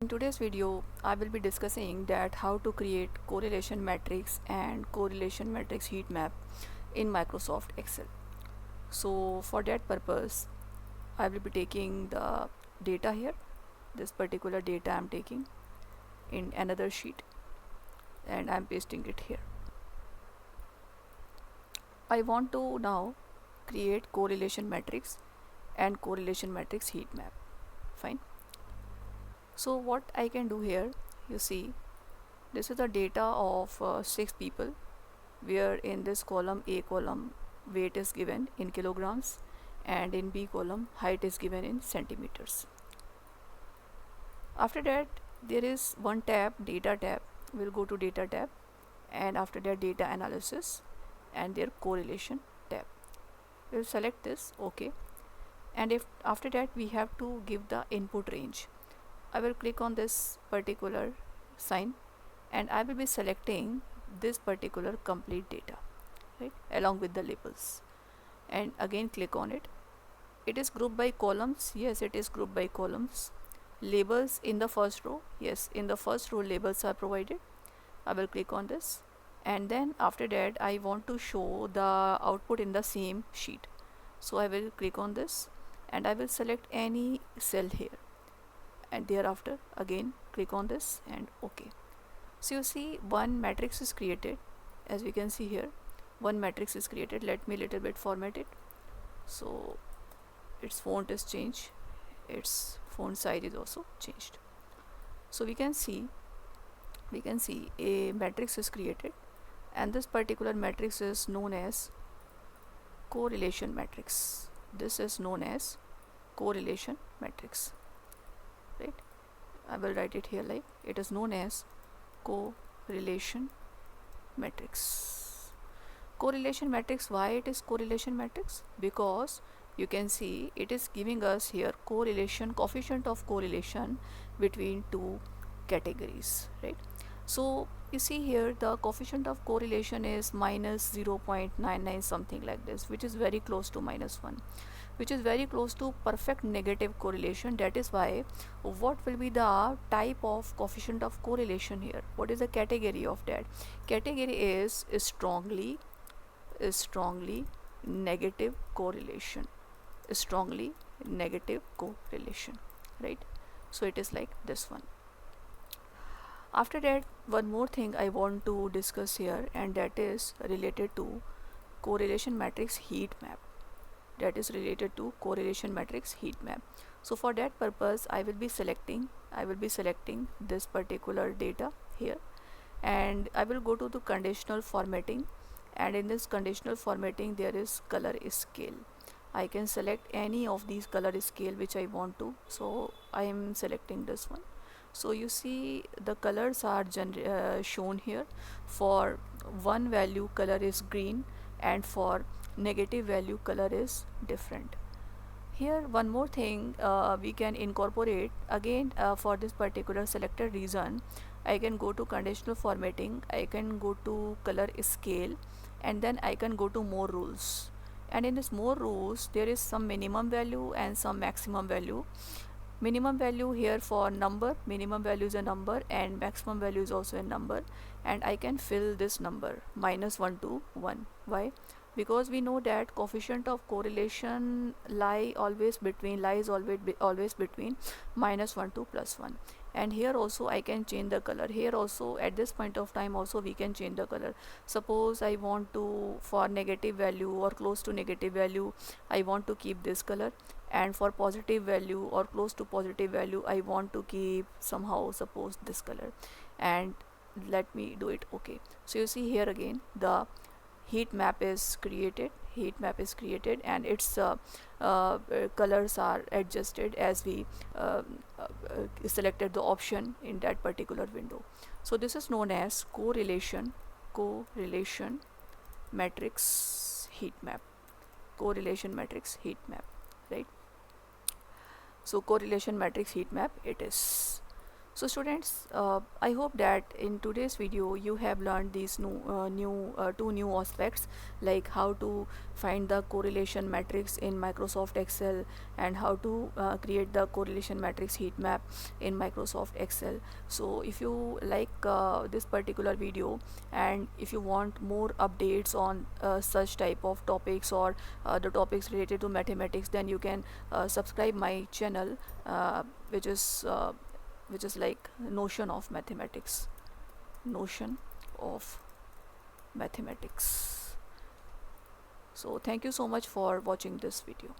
In today's video, I will be discussing that how to create correlation matrix and correlation matrix heat map in Microsoft Excel. So for that purpose, I will be taking the data here. This particular data I'm taking in another sheet and I'm pasting it here. I want to now create correlation matrix and correlation matrix heat map. Fine. So what I can do here, you see, this is the data of 6 people, where in this column A column weight is given in kilograms and in B column height is given in centimeters. After that there is one tab, data tab. We'll go to data tab, and after that data analysis and their correlation tab. We'll select this, okay, and if after that we have to give the input range. I will click on this particular sign and I will be selecting this particular complete data, right, along with the labels, and again click on it. It is grouped by columns. Yes, it is grouped by columns. Labels in the first row. Yes, in the first row labels are provided. I will click on this, and then after that I want to show the output in the same sheet, so I will click on this and I will select any cell here, and thereafter again click on this and OK. So you see one matrix is created. As we can see here, one matrix is created. Let me little bit format it, so its font is changed, its font size is also changed. So we can see a matrix is created, and this particular matrix is known as correlation matrix. This is known as correlation matrix, right? I will write it here like it is known as correlation matrix. Correlation matrix, why it is correlation matrix? Because you can see it is giving us here correlation, coefficient of correlation between two categories, right? So you see here the coefficient of correlation is minus 0.99 something like this, which is very close to -1, which is very close to perfect negative correlation. That is why what will be the type of coefficient of correlation here? What is the category of that? Category is strongly negative correlation, strongly negative correlation, right? So it is like this one. After that, one more thing I want to discuss here, and that is related to correlation matrix heat map. That is related to correlation matrix heat map. So for that purpose I will be selecting this particular data here, and I will go to the conditional formatting, and in this conditional formatting there is color scale. I can select any of these color scale which I want to, so I am selecting this one. So you see the colors are shown here. For one value color is green, and for negative value color is different. Here one more thing we can incorporate again. For this particular selected reason, I can go to conditional formatting, I can go to color scale, and then I can go to more rules, and in this more rules there is some minimum value and some maximum value. Minimum value here for number, minimum value is a number, and maximum value is also a number, and I can fill this number -1 to 1. Why? Because we know that coefficient of correlation lies always between -1 to +1. And here also I can change the color. Here also at this point of time also we can change the color. Suppose I want to, for negative value or close to negative value, I want to keep this color, and for positive value or close to positive value I want to keep somehow, suppose this color, and let me do it. Okay, so you see here again the heat map is created, and its colors are adjusted as we selected the option in that particular window. So this is known as correlation matrix heat map, correlation matrix heat map, right? So correlation matrix heat map it is. So students, I hope that in today's video you have learned these two new aspects, like how to find the correlation matrix in Microsoft Excel and how to create the correlation matrix heat map in Microsoft Excel. So if you like this particular video, and if you want more updates on such type of topics, or the topics related to mathematics, then you can subscribe my channel, which is like notion of mathematics. So thank you so much for watching this video.